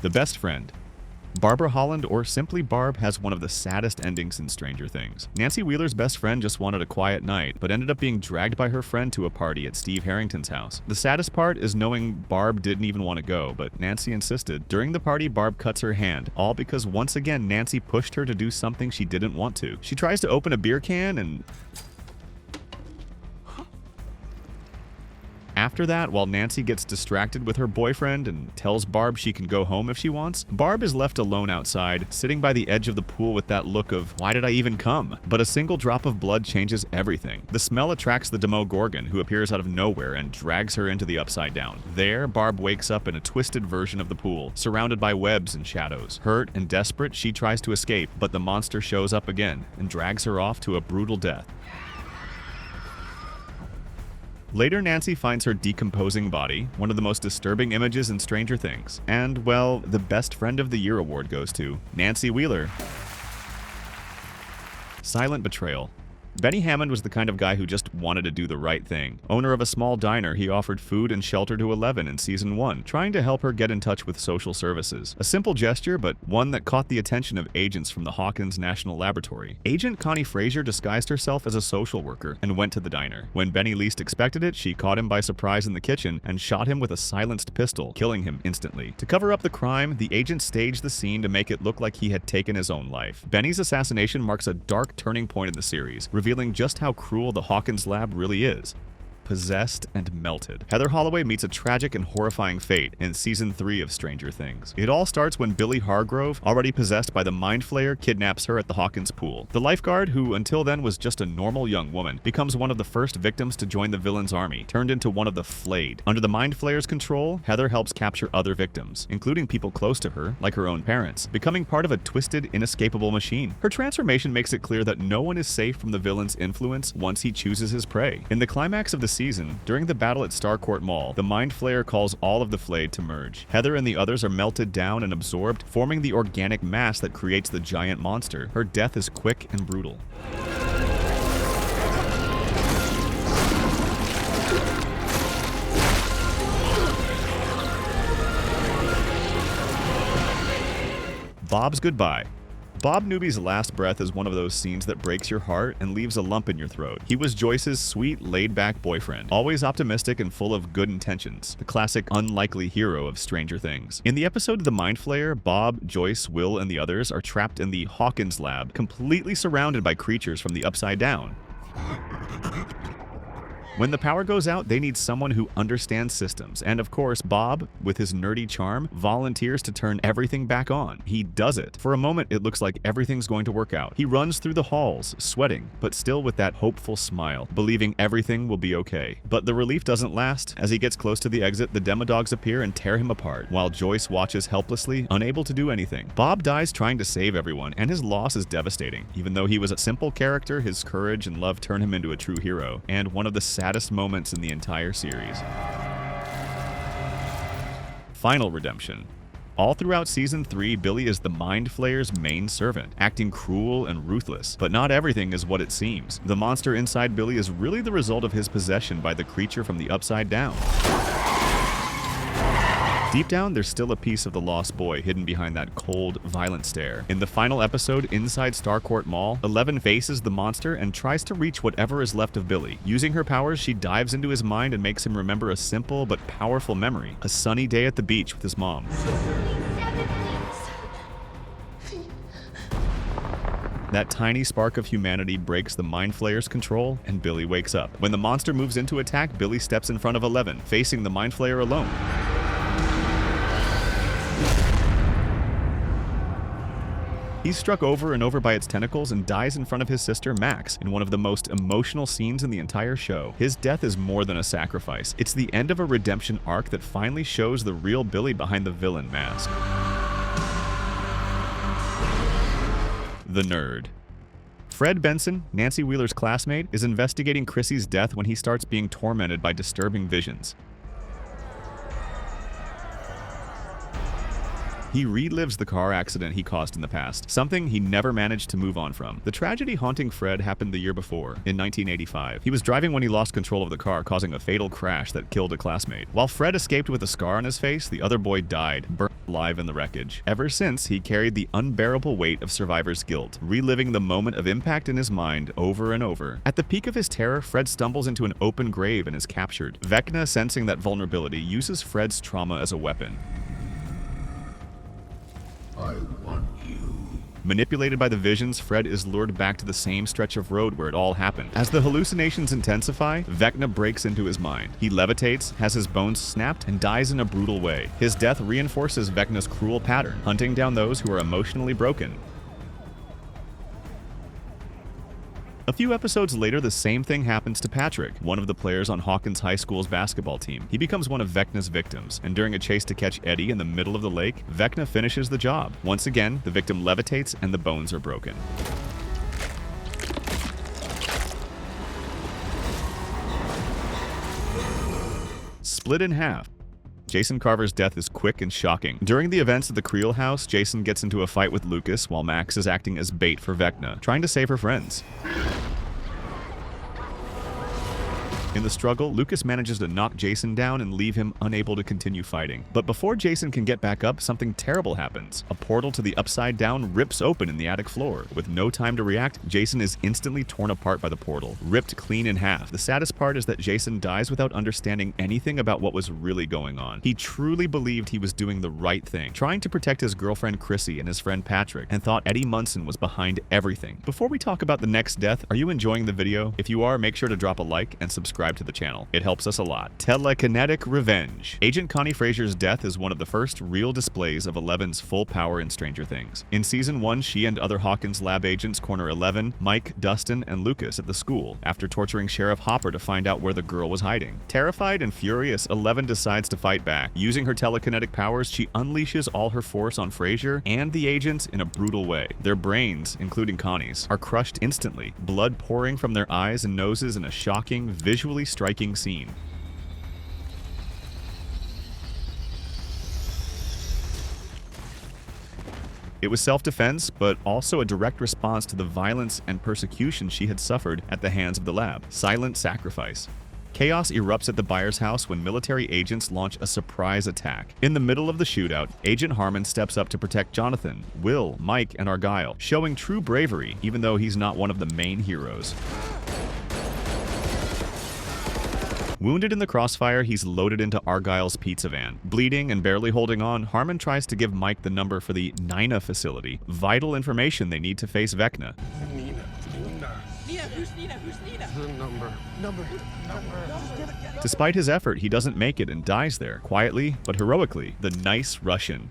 The Best Friend. Barbara Holland, or simply Barb, has one of the saddest endings in Stranger Things. Nancy Wheeler's best friend just wanted a quiet night, but ended up being dragged by her friend to a party at Steve Harrington's house. The saddest part is knowing Barb didn't even want to go, but Nancy insisted. During the party, Barb cuts her hand, all because once again Nancy pushed her to do something she didn't want to. She tries to open a beer can and... After that, while Nancy gets distracted with her boyfriend and tells Barb she can go home if she wants, Barb is left alone outside, sitting by the edge of the pool with that look of, why did I even come? But a single drop of blood changes everything. The smell attracts the Demogorgon, who appears out of nowhere and drags her into the Upside Down. There, Barb wakes up in a twisted version of the pool, surrounded by webs and shadows. Hurt and desperate, she tries to escape, but the monster shows up again and drags her off to a brutal death. Later, Nancy finds her decomposing body, one of the most disturbing images in Stranger Things. And, well, the Best Friend of the Year award goes to Nancy Wheeler. Silent Betrayal. Benny Hammond was the kind of guy who just wanted to do the right thing. Owner of a small diner, he offered food and shelter to Eleven in Season 1, trying to help her get in touch with social services. A simple gesture, but one that caught the attention of agents from the Hawkins National Laboratory. Agent Connie Frazier disguised herself as a social worker and went to the diner. When Benny least expected it, she caught him by surprise in the kitchen and shot him with a silenced pistol, killing him instantly. To cover up the crime, the agent staged the scene to make it look like he had taken his own life. Benny's assassination marks a dark turning point in the series, revealing just how cruel the Hawkins lab really is. Possessed and melted. Heather Holloway meets a tragic and horrifying fate in Season 3 of Stranger Things. It all starts when Billy Hargrove, already possessed by the Mind Flayer, kidnaps her at the Hawkins pool. The lifeguard, who until then was just a normal young woman, becomes one of the first victims to join the villain's army, turned into one of the Flayed. Under the Mind Flayer's control, Heather helps capture other victims, including people close to her, like her own parents, becoming part of a twisted, inescapable machine. Her transformation makes it clear that no one is safe from the villain's influence once he chooses his prey. In the climax of the season, during the battle at Starcourt Mall, the Mind Flayer calls all of the Flayed to merge. Heather and the others are melted down and absorbed, forming the organic mass that creates the giant monster. Her death is quick and brutal. Bob's Goodbye. Bob Newby's last breath is one of those scenes that breaks your heart and leaves a lump in your throat. He was Joyce's sweet, laid-back boyfriend, always optimistic and full of good intentions, the classic unlikely hero of Stranger Things. In the episode The Mind Flayer, Bob, Joyce, Will, and the others are trapped in the Hawkins lab, completely surrounded by creatures from the Upside Down. When the power goes out, they need someone who understands systems, and of course, Bob, with his nerdy charm, volunteers to turn everything back on. He does it. For a moment, it looks like everything's going to work out. He runs through the halls, sweating, but still with that hopeful smile, believing everything will be okay. But the relief doesn't last. As he gets close to the exit, the Demodogs appear and tear him apart, while Joyce watches helplessly, unable to do anything. Bob dies trying to save everyone, and his loss is devastating. Even though he was a simple character, his courage and love turn him into a true hero, and one of the saddest moments in the entire series. Final redemption. All throughout Season 3, Billy is the Mind Flayer's main servant, acting cruel and ruthless. But not everything is what it seems. The monster inside Billy is really the result of his possession by the creature from the Upside Down. Deep down, there's still a piece of the lost boy hidden behind that cold, violent stare. In the final episode, inside Starcourt Mall, Eleven faces the monster and tries to reach whatever is left of Billy. Using her powers, she dives into his mind and makes him remember a simple but powerful memory: a sunny day at the beach with his mom. That tiny spark of humanity breaks the Mind Flayer's control, and Billy wakes up. When the monster moves in to attack, Billy steps in front of Eleven, facing the Mind Flayer alone. He's struck over and over by its tentacles and dies in front of his sister Max in one of the most emotional scenes in the entire show. His death is more than a sacrifice. It's the end of a redemption arc that finally shows the real Billy behind the villain mask. The Nerd. Fred Benson, Nancy Wheeler's classmate, is investigating Chrissy's death when he starts being tormented by disturbing visions. He relives the car accident he caused in the past, something he never managed to move on from. The tragedy haunting Fred happened the year before, in 1985. He was driving when he lost control of the car, causing a fatal crash that killed a classmate. While Fred escaped with a scar on his face, the other boy died, burned alive in the wreckage. Ever since, he carried the unbearable weight of survivor's guilt, reliving the moment of impact in his mind over and over. At the peak of his terror, Fred stumbles into an open grave and is captured. Vecna, sensing that vulnerability, uses Fred's trauma as a weapon. I want you. Manipulated by the visions, Fred is lured back to the same stretch of road where it all happened. As the hallucinations intensify, Vecna breaks into his mind. He levitates, has his bones snapped, and dies in a brutal way. His death reinforces Vecna's cruel pattern, hunting down those who are emotionally broken. A few episodes later, the same thing happens to Patrick, one of the players on Hawkins High School's basketball team. He becomes one of Vecna's victims, and during a chase to catch Eddie in the middle of the lake, Vecna finishes the job. Once again, the victim levitates and the bones are broken. Split in half. Jason Carver's death is quick and shocking. During the events at the Creel house, Jason gets into a fight with Lucas while Max is acting as bait for Vecna, trying to save her friends. In the struggle, Lucas manages to knock Jason down and leave him unable to continue fighting. But before Jason can get back up, something terrible happens. A portal to the Upside Down rips open in the attic floor. With no time to react, Jason is instantly torn apart by the portal, ripped clean in half. The saddest part is that Jason dies without understanding anything about what was really going on. He truly believed he was doing the right thing, trying to protect his girlfriend Chrissy and his friend Patrick, and thought Eddie Munson was behind everything. Before we talk about the next death, are you enjoying the video? If you are, make sure to drop a like and subscribe to the channel. It helps us a lot. Telekinetic revenge. Agent Connie Frazier's death is one of the first real displays of Eleven's full power in Stranger Things. In Season 1, she and other Hawkins lab agents corner Eleven, Mike, Dustin, and Lucas at the school after torturing Sheriff Hopper to find out where the girl was hiding. Terrified and furious, Eleven decides to fight back. Using her telekinetic powers, she unleashes all her force on Frazier and the agents in a brutal way. Their brains, including Connie's, are crushed instantly, blood pouring from their eyes and noses in a shocking, visually striking scene. It was self-defense, but also a direct response to the violence and persecution she had suffered at the hands of the lab. Silent sacrifice. Chaos erupts at the Byers house when military agents launch a surprise attack. In the middle of the shootout, Agent Harmon steps up to protect Jonathan, Will, Mike, and Argyle, showing true bravery even though he's not one of the main heroes. Wounded in the crossfire, he's loaded into Argyle's pizza van. Bleeding and barely holding on, Harmon tries to give Mike the number for the Nina facility, vital information they need to face Vecna. Nina. Who's Nina? The number. Despite his effort, he doesn't make it and dies there, quietly but heroically. The nice Russian.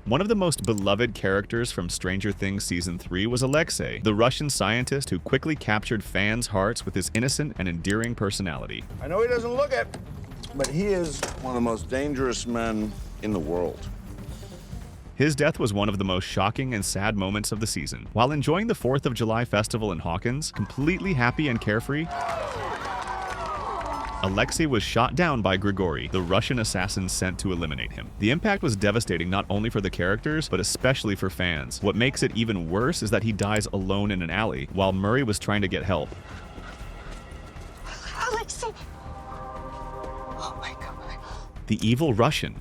One of the most beloved characters from Stranger Things Season 3 was Alexei, the Russian scientist who quickly captured fans' hearts with his innocent and endearing personality. I know he doesn't look it, but he is one of the most dangerous men in the world. His death was one of the most shocking and sad moments of the season. While enjoying the 4th of July festival in Hawkins, completely happy and carefree, Alexei was shot down by Grigori, the Russian assassin sent to eliminate him. The impact was devastating not only for the characters, but especially for fans. What makes it even worse is that he dies alone in an alley, while Murray was trying to get help. Alexei! Oh my God. The evil Russian.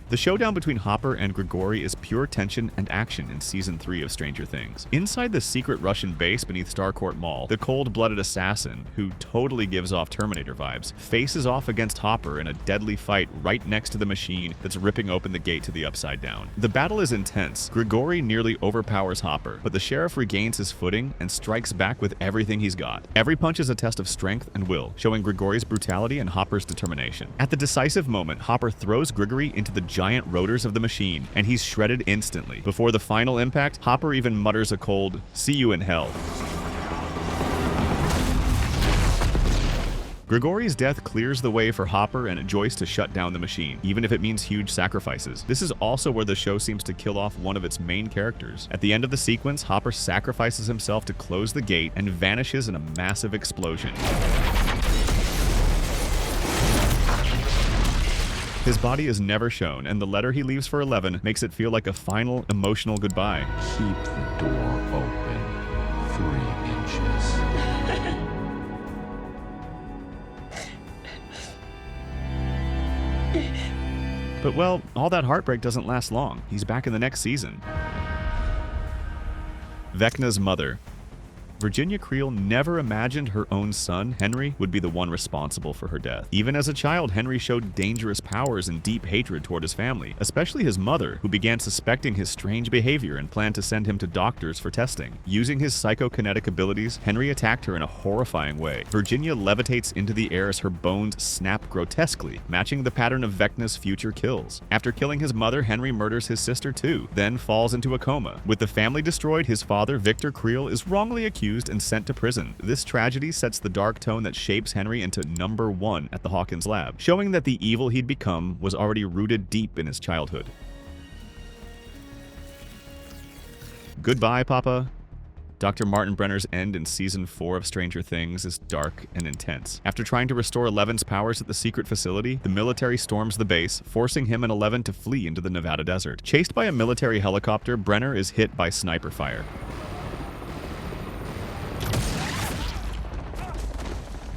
The showdown between Hopper and Grigori is pure tension and action in Season 3 of Stranger Things. Inside the secret Russian base beneath Starcourt Mall, the cold-blooded assassin, who totally gives off Terminator vibes, faces off against Hopper in a deadly fight right next to the machine that's ripping open the gate to the Upside Down. The battle is intense. Grigori nearly overpowers Hopper, but the sheriff regains his footing and strikes back with everything he's got. Every punch is a test of strength and will, showing Grigori's brutality and Hopper's determination. At the decisive moment, Hopper throws Grigori into the giant rotors of the machine, and he's shredded instantly. Before the final impact, Hopper even mutters a cold, "See you in hell." Grigori's death clears the way for Hopper and Joyce to shut down the machine, even if it means huge sacrifices. This is also where the show seems to kill off one of its main characters. At the end of the sequence, Hopper sacrifices himself to close the gate and vanishes in a massive explosion. His body is never shown, and the letter he leaves for Eleven makes it feel like a final, emotional goodbye. Keep the door open 3 inches. But well, all that heartbreak doesn't last long. He's back in the next season. Vecna's mother. Virginia Creel never imagined her own son, Henry, would be the one responsible for her death. Even as a child, Henry showed dangerous powers and deep hatred toward his family, especially his mother, who began suspecting his strange behavior and planned to send him to doctors for testing. Using his psychokinetic abilities, Henry attacked her in a horrifying way. Virginia levitates into the air as her bones snap grotesquely, matching the pattern of Vecna's future kills. After killing his mother, Henry murders his sister too, then falls into a coma. With the family destroyed, his father, Victor Creel, is wrongly accused and sent to prison. This tragedy sets the dark tone that shapes Henry into number 1 at the Hawkins lab, showing that the evil he'd become was already rooted deep in his childhood. Goodbye, Papa. Dr. Martin Brenner's end in Season 4 of Stranger Things is dark and intense. After trying to restore Eleven's powers at the secret facility, the military storms the base, forcing him and Eleven to flee into the Nevada desert. Chased by a military helicopter, Brenner is hit by sniper fire.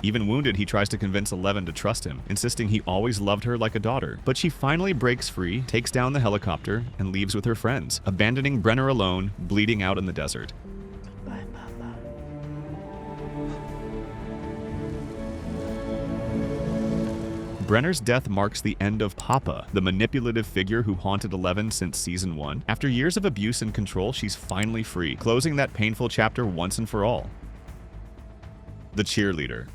Even wounded, he tries to convince Eleven to trust him, insisting he always loved her like a daughter. But she finally breaks free, takes down the helicopter, and leaves with her friends, abandoning Brenner alone, bleeding out in the desert. Bye, Papa. Brenner's death marks the end of Papa, the manipulative figure who haunted Eleven since Season 1. After years of abuse and control, she's finally free, closing that painful chapter once and for all. The cheerleader.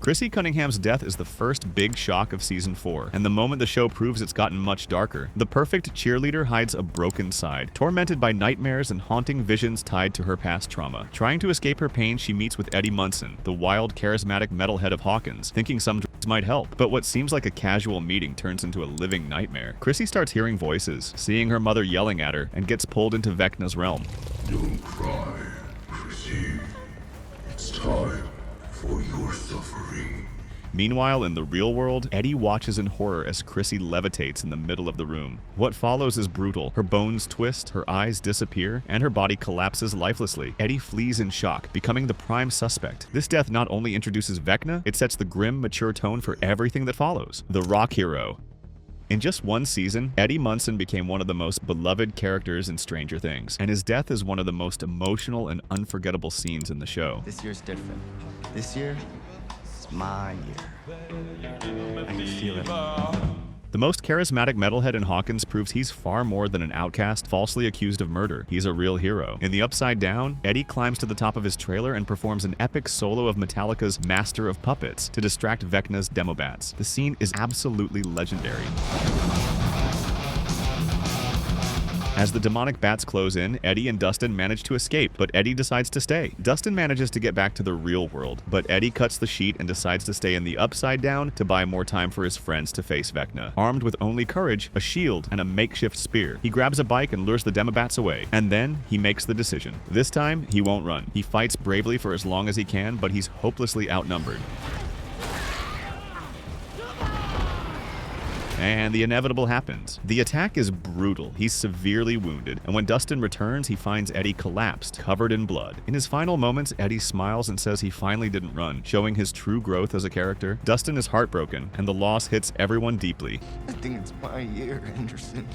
Chrissy Cunningham's death is the first big shock of Season 4, and the moment the show proves it's gotten much darker. The perfect cheerleader hides a broken side, tormented by nightmares and haunting visions tied to her past trauma. Trying to escape her pain, she meets with Eddie Munson, the wild, charismatic metalhead of Hawkins, thinking some drugs might help. But what seems like a casual meeting turns into a living nightmare. Chrissy starts hearing voices, seeing her mother yelling at her, and gets pulled into Vecna's realm. Don't cry, Chrissy. It's time for your suffering. Meanwhile, in the real world, Eddie watches in horror as Chrissy levitates in the middle of the room. What follows is brutal. Her bones twist, her eyes disappear, and her body collapses lifelessly. Eddie flees in shock, becoming the prime suspect. This death not only introduces Vecna, it sets the grim, mature tone for everything that follows. The rock hero. In just one season, Eddie Munson became one of the most beloved characters in Stranger Things, and his death is one of the most emotional and unforgettable scenes in the show. This year's different. This year, it's my year. I can feel it. The most charismatic metalhead in Hawkins proves he's far more than an outcast falsely accused of murder. He's a real hero. In the Upside Down, Eddie climbs to the top of his trailer and performs an epic solo of Metallica's Master of Puppets to distract Vecna's Demobats. The scene is absolutely legendary. As the demonic bats close in, Eddie and Dustin manage to escape, but Eddie decides to stay. Dustin manages to get back to the real world, but Eddie cuts the sheet and decides to stay in the Upside Down to buy more time for his friends to face Vecna. Armed with only courage, a shield, and a makeshift spear, he grabs a bike and lures the Demobats away. And then, he makes the decision. This time, he won't run. He fights bravely for as long as he can, but he's hopelessly outnumbered. And the inevitable happens. The attack is brutal. He's severely wounded, and when Dustin returns, he finds Eddie collapsed, covered in blood. In his final moments, Eddie smiles and says he finally didn't run, showing his true growth as a character. Dustin is heartbroken, and the loss hits everyone deeply. I think it's my year, Anderson.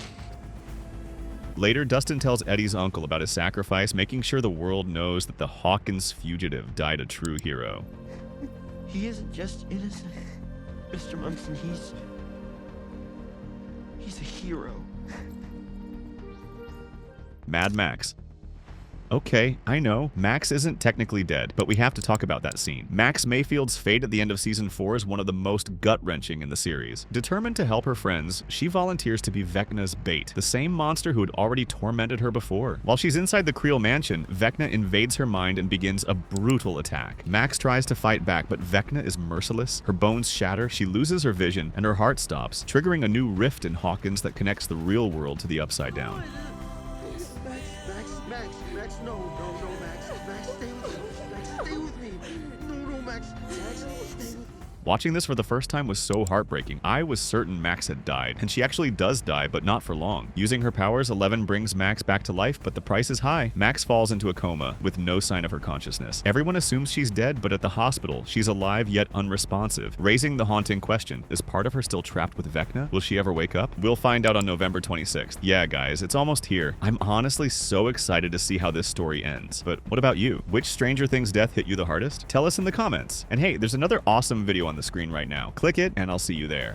Later, Dustin tells Eddie's uncle about his sacrifice, making sure the world knows that the Hawkins fugitive died a true hero. He isn't just innocent, Mr. Munson. He's a hero. Mad Max. Okay, I know, Max isn't technically dead, but we have to talk about that scene. Max Mayfield's fate at the end of Season 4 is one of the most gut-wrenching in the series. Determined to help her friends, she volunteers to be Vecna's bait, the same monster who had already tormented her before. While she's inside the Creel mansion, Vecna invades her mind and begins a brutal attack. Max tries to fight back, but Vecna is merciless. Her bones shatter, she loses her vision, and her heart stops, triggering a new rift in Hawkins that connects the real world to the Upside Down. Max, no, Max, stay with me. Max, stay with me. No, Max, stay with me. Watching this for the first time was so heartbreaking. I was certain Max had died, and she actually does die, but not for long. Using her powers, Eleven brings Max back to life, but the price is high. Max falls into a coma with no sign of her consciousness. Everyone assumes she's dead, but at the hospital, she's alive yet unresponsive, raising the haunting question: is part of her still trapped with Vecna? Will she ever wake up? We'll find out on November 26th. Yeah, guys, it's almost here. I'm honestly so excited to see how this story ends. But what about you? Which Stranger Things death hit you the hardest? Tell us in the comments. And hey, there's another awesome video on the screen right now. Click it, and I'll see you there.